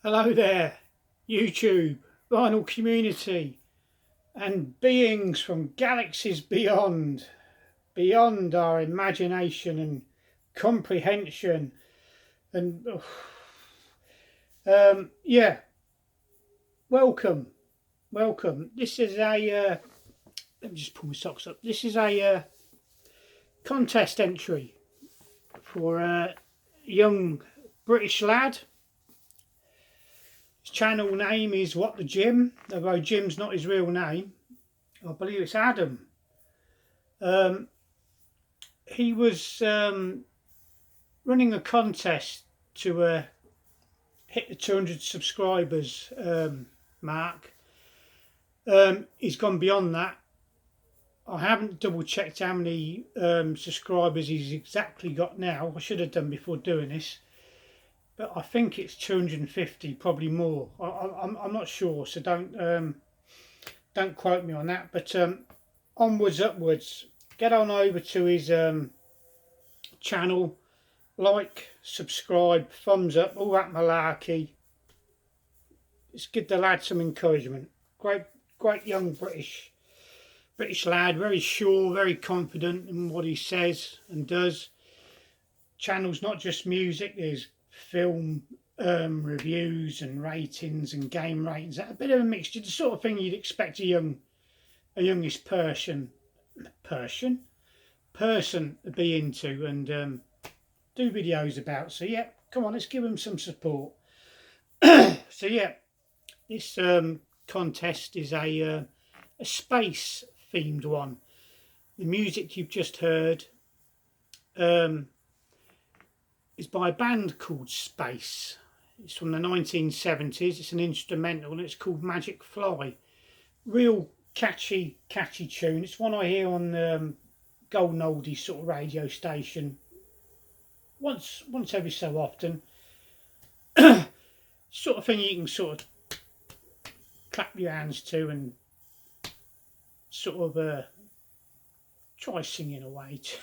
Hello there, YouTube, vinyl community, and beings from galaxies beyond our imagination and comprehension. And yeah, welcome, welcome. This is a let me just pull my socks up. This is a contest entry for a young British lad. His channel name is What the Jim, although Jim's not his real name. I believe it's Adam. He was running a contest to hit the 200 subscribers mark. He's gone beyond that. I haven't double checked how many subscribers he's exactly got now. I should have done before doing this, but I think it's 250, probably more. I'm not sure, so don't quote me on that. But onwards, upwards. Get on over to his channel, like, subscribe, thumbs up, all that malarkey. Let's give the lad some encouragement. Great young British lad, very sure, very confident in what he says and does. Channel's not just music, there's film reviews and ratings and game ratings. A bit of a mixture, the sort of thing you'd expect a youngish person to be into and do videos about. So yeah, come on, let's give him some support. So yeah, this contest is a space themed one. The music you've just heard is by a band called Space. It's from the 1970s. It's an instrumental and it's called Magic Fly. Real catchy tune. It's one I hear on Golden Oldies sort of radio station once every so often. Sort of thing you can sort of clap your hands to and sort of try singing away to,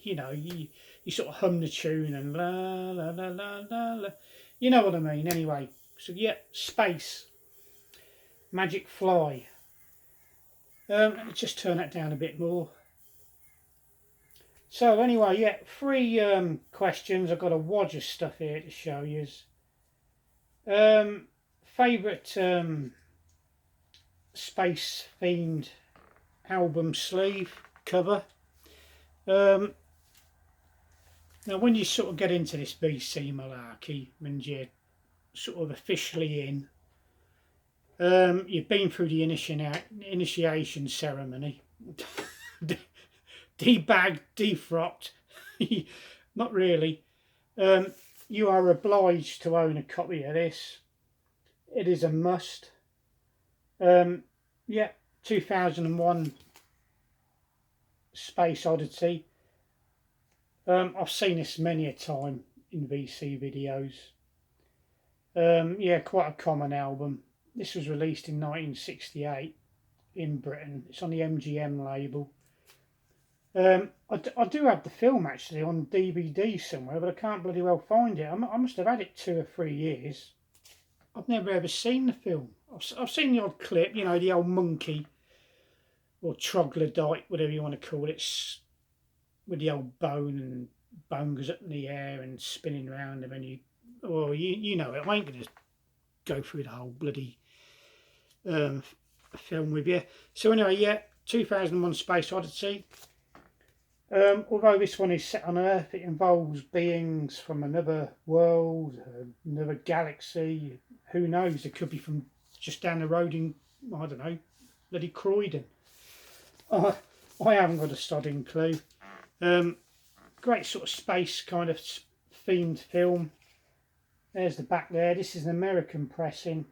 you sort of hum the tune and la la la la la la, you know what I mean. Anyway, so yeah, Space, Magic Fly. Let me just turn that down a bit more. So anyway, yeah, 3 questions. I've got a wodge of stuff here to show you. Favourite space themed album sleeve cover. Now when you sort of get into this BC malarkey, when you're sort of officially in, you've been through the initiation ceremony, debagged, defrocked. Not really. You are obliged to own a copy of this. It is a must. Yeah, 2001 Space Oddity. I've seen this many a time in VC videos. Yeah, quite a common album. This was released in 1968 in Britain. It's on the MGM label. I do have the film actually on DVD somewhere, but I can't bloody well find it. I must have had it 2 or 3 years. I've never ever seen the film. I've seen the odd clip, you know, the old monkey or troglodyte, whatever you want to call it, with the old bone goes up in the air and spinning around, and then you know it. I ain't going to go through the whole bloody film with you. So anyway, yeah, 2001 Space Odyssey. Although this one is set on Earth, it involves beings from another world, another galaxy. Who knows? It could be from just down the road in, I don't know, bloody Croydon. I haven't got a sodding clue. Great sort of space kind of themed film. There's the back there. This is an American pressing.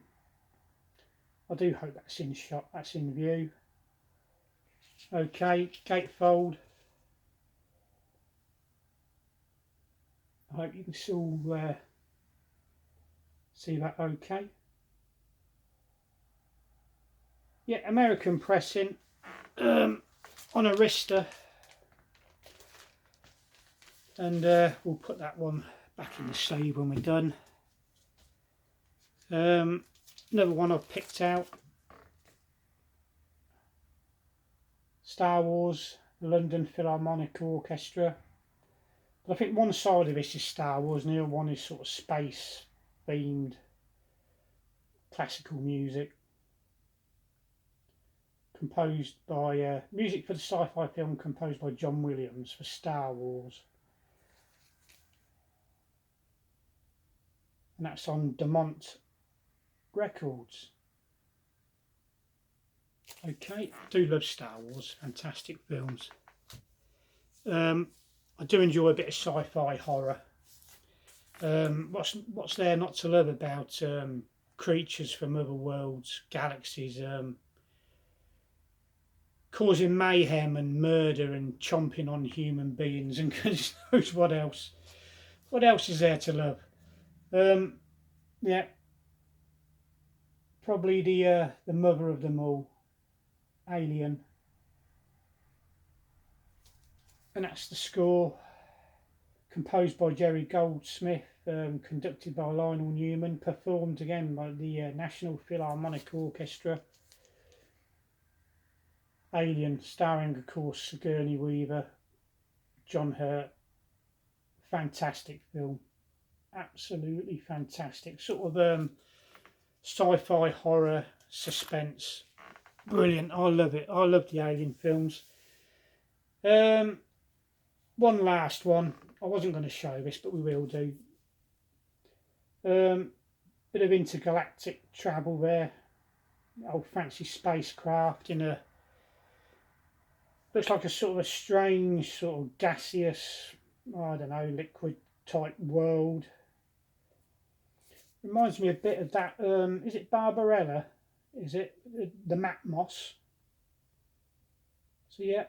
I do hope that's in shot, that's in view. Okay, gatefold. I hope you can still see that okay. Yeah, American pressing on a Arista, and we'll put that one back in the sleeve when we're done. Another one I've picked out, Star Wars, the London Philharmonic Orchestra. But I think one side of this is Star Wars and the other one is sort of space themed classical music. Composed by music for the sci-fi film composed by John Williams for Star Wars. And that's on Demont Records. Okay, I do love Star Wars, fantastic films. I do enjoy a bit of sci-fi horror. What's there not to love about creatures from other worlds, galaxies, causing mayhem and murder and chomping on human beings and goodness knows what else. What else is there to love? Yeah, probably the mother of them all, Alien. And that's the score, composed by Jerry Goldsmith, conducted by Lionel Newman, performed again by the National Philharmonic Orchestra. Alien, starring of course Sigourney Weaver, John Hurt. Fantastic film, absolutely fantastic. Sort of sci-fi horror suspense, brilliant. I love it. I love the Alien films. One last one. I wasn't going to show this, but we will do. Bit of intergalactic travel there. Old fancy spacecraft in a, looks like a sort of a strange sort of gaseous, I don't know, liquid type world. Reminds me a bit of that. Is it Barbarella? Is it the Matmos? So yeah.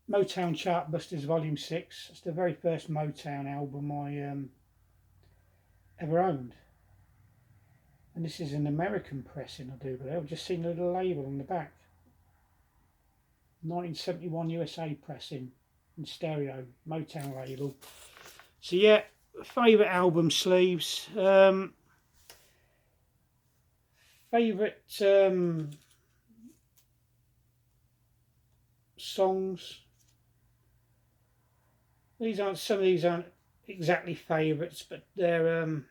Motown Chartbusters Volume 6. It's the very first Motown album I ever owned. And this is an American pressing, I do believe. I've just seen a little label on the back. 1971 USA pressing in stereo, Motown label. So yeah, favourite album sleeves. Favourite songs. Some of these aren't exactly favourites, but they're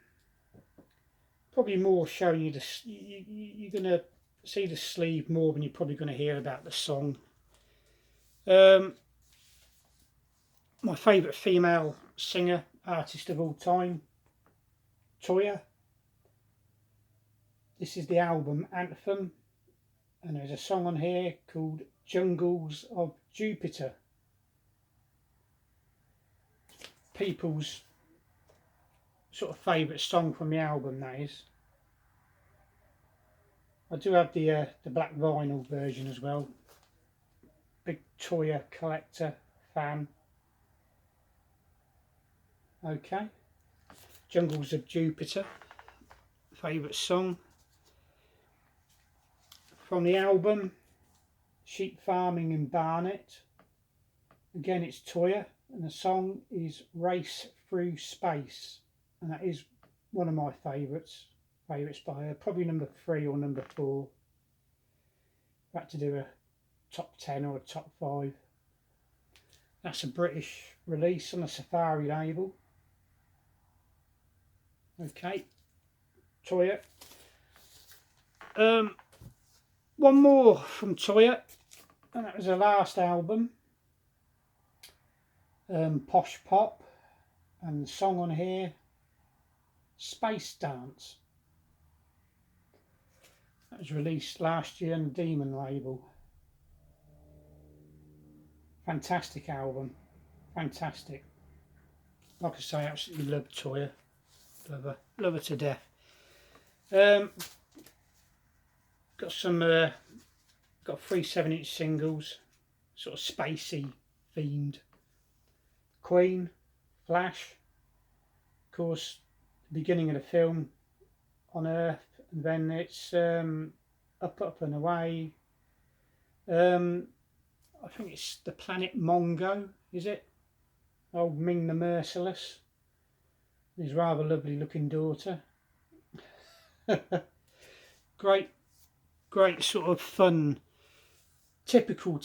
probably more showing you you're going to see the sleeve more than you're probably going to hear about the song. My favourite female singer, artist of all time, Toyah. This is the album Anthem, and there's a song on here called Jungles of Jupiter. People's sort of favourite song from the album, that is. I do have the black vinyl version as well. Big Toyah collector, fan. Okay, Jungles of Jupiter, favourite song. From the album Sheep Farming in Barnet, again it's Toyah, and the song is Race Through Space, and that is one of my favourites by her, probably number 3 or number 4. I've had to do a top 10 or a top 5. That's a British release on a Safari label. Okay, Toyah. One more from Toyah, and that was her last album, Posh Pop, and the song on here, Space Dance. That was released last year on the Demon label. Fantastic album, fantastic. Like I say, I absolutely love Toyah, love her to death. Got some, got 3 7-inch singles, sort of spacey themed. Queen, Flash, of course, the beginning of the film on Earth, and then it's Up and Away. I think it's the planet Mongo, is it? Old Ming the Merciless, his rather lovely looking daughter. Great, great sort of fun, typical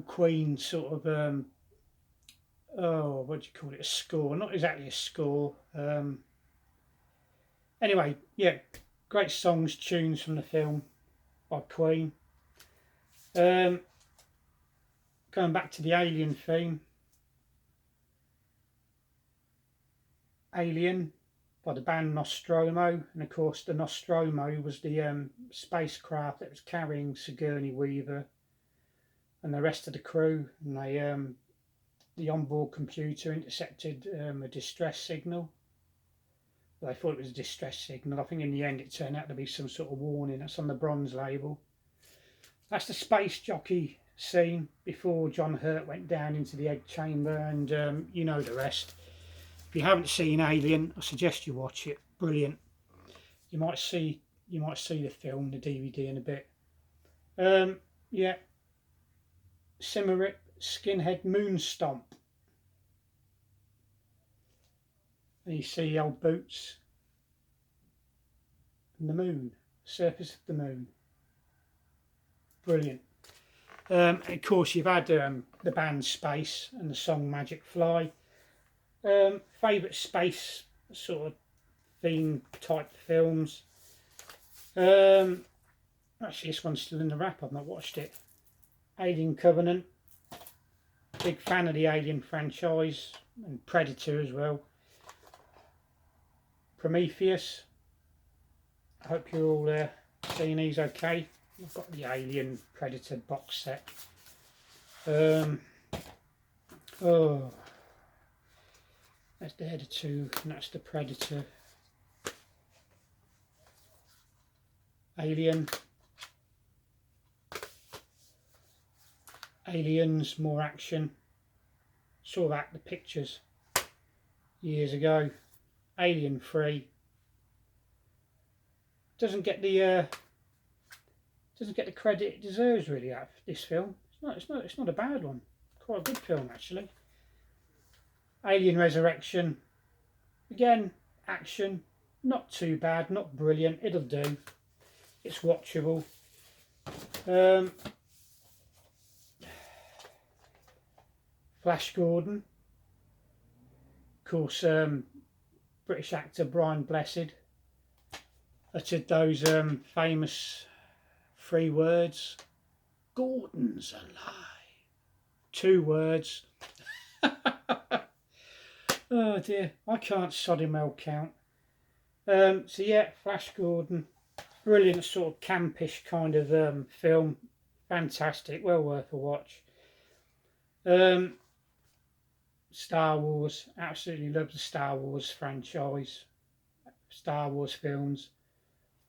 Queen sort of oh, what do you call it? A score? Not exactly a score. Anyway, yeah, great songs, tunes from the film by Queen. Going back to the Alien theme, Alien by the band Nostromo, and of course the Nostromo was the spacecraft that was carrying Sigourney Weaver and the rest of the crew, and the onboard computer intercepted a distress signal. Well, they thought it was a distress signal. I think in the end it turned out to be some sort of warning. That's on the bronze label. That's the space jockey scene before John Hurt went down into the egg chamber, and you know the rest. If you haven't seen Alien, I suggest you watch it. Brilliant. You might see the film, the DVD in a bit. Yeah. Symarip, Skinhead, Moonstomp. And you see the old boots and the moon, surface of the moon. Brilliant. Of course, you've had the band Space and the song Magic Fly. Favourite space sort of theme type films. Actually, this one's still in the wrap. I've not watched it. Alien Covenant. Big fan of the Alien franchise and Predator as well. Prometheus. I hope you're all seeing these okay. I've got the Alien Predator box set. Oh, that's the two, and that's the Predator. Alien. Aliens, more action. Saw that the pictures years ago. Alien 3 doesn't get the credit it deserves really out of this film. It's not a bad one. Quite a good film actually. Alien Resurrection, again, action, not too bad, not brilliant, it'll do. It's watchable. Flash Gordon, of course, British actor Brian Blessed uttered those famous 3 words: Gordon's alive. 2 words. Oh dear, I can't sod him well count. So yeah, Flash Gordon, brilliant sort of campish kind of film, fantastic, well worth a watch. Star Wars, absolutely love the Star Wars franchise, Star Wars films.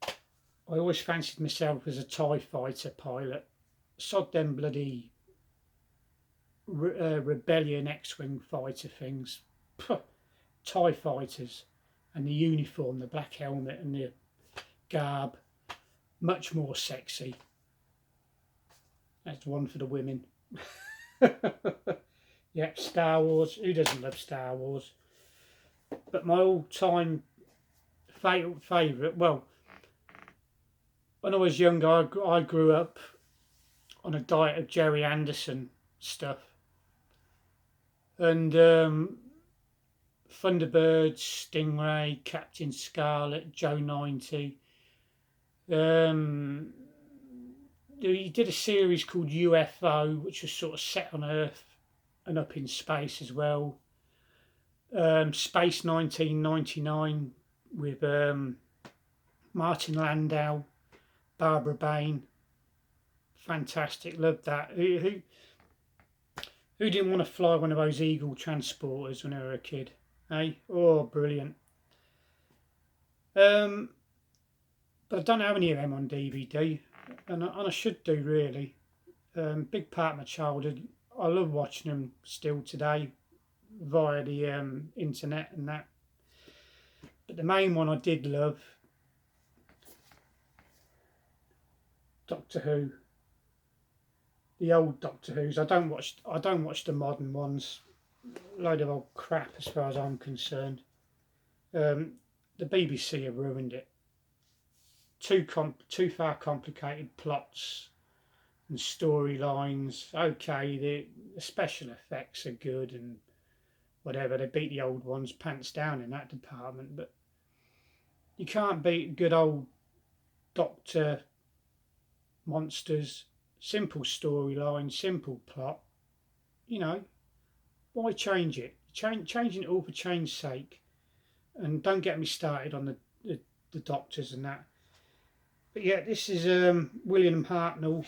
I always fancied myself as a TIE fighter pilot. Sod them bloody Rebellion X-Wing fighter things. Puh, TIE fighters, and the uniform, the black helmet and the garb, much more sexy. That's one for the women. Yep, Star Wars. Who doesn't love Star Wars? But my all-time favourite, well, when I was younger, I grew up on a diet of Jerry Anderson stuff. And Thunderbird, Stingray, Captain Scarlet, Joe 90. He did a series called UFO, which was sort of set on Earth and up in space as well. Space 1999 with Martin Landau, Barbara Bain. Fantastic, loved that. Who didn't want to fly one of those Eagle transporters when they were a kid? Eh? Oh, brilliant. But I don't have any of them on DVD, and I should do really. Big part of my childhood. I love watching them still today via the internet and that. But the main one I did love, Doctor Who. The old Doctor Who's. I don't watch the modern ones. Load of old crap as far as I'm concerned. The BBC have ruined it. too far complicated plots and storylines. Okay, the special effects are good and whatever. They beat the old ones pants down in that department, but you can't beat good old Doctor, monsters, simple storyline, simple plot. You know, why change it? Changing it all for change's sake. And don't get me started on the doctors and that. But yeah, this is William Hartnell,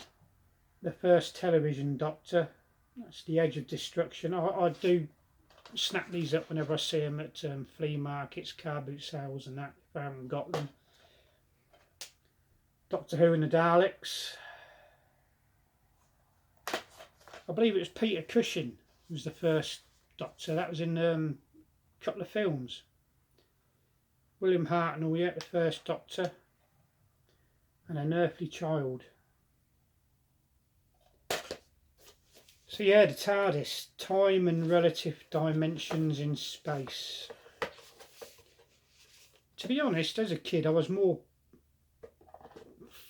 the first television Doctor. That's The Edge of Destruction. I do snap these up whenever I see them at flea markets, car boot sales and that, if I haven't got them. Doctor Who and the Daleks. I believe it was Peter Cushing who was the first Doctor. That was in a couple of films. William Hartnell, yeah, the first Doctor. And An Earthly Child. So yeah, the TARDIS, time and relative dimensions in space. To be honest, as a kid I was more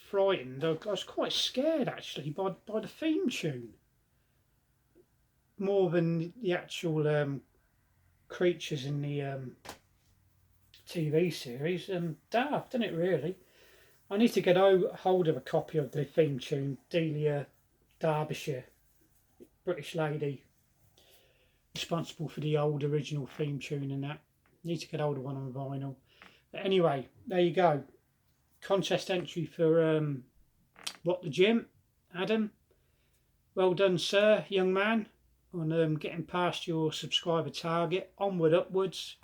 frightened. I was quite scared actually by the theme tune. More than the actual creatures in the TV series. Daft, isn't it really? I need to get hold of a copy of the theme tune. Delia Derbyshire, British lady responsible for the old original theme tune and that. Need to get hold of one on vinyl. But anyway, there you go. Contest entry for What the Gym, Adam. Well done, sir, young man, on getting past your subscriber target. Onward, upwards.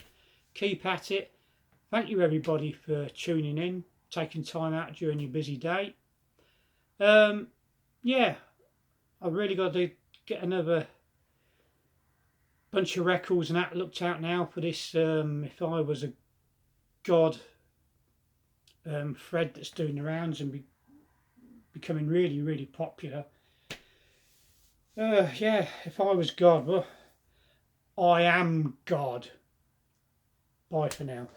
Keep at it. Thank you, everybody, for tuning in, taking time out during your busy day. Yeah, I've really got to get another bunch of records and that looked out now for this If I Was a God thread that's doing the rounds and becoming really, really popular. Yeah, if I was God, well, I am God. Bye for now.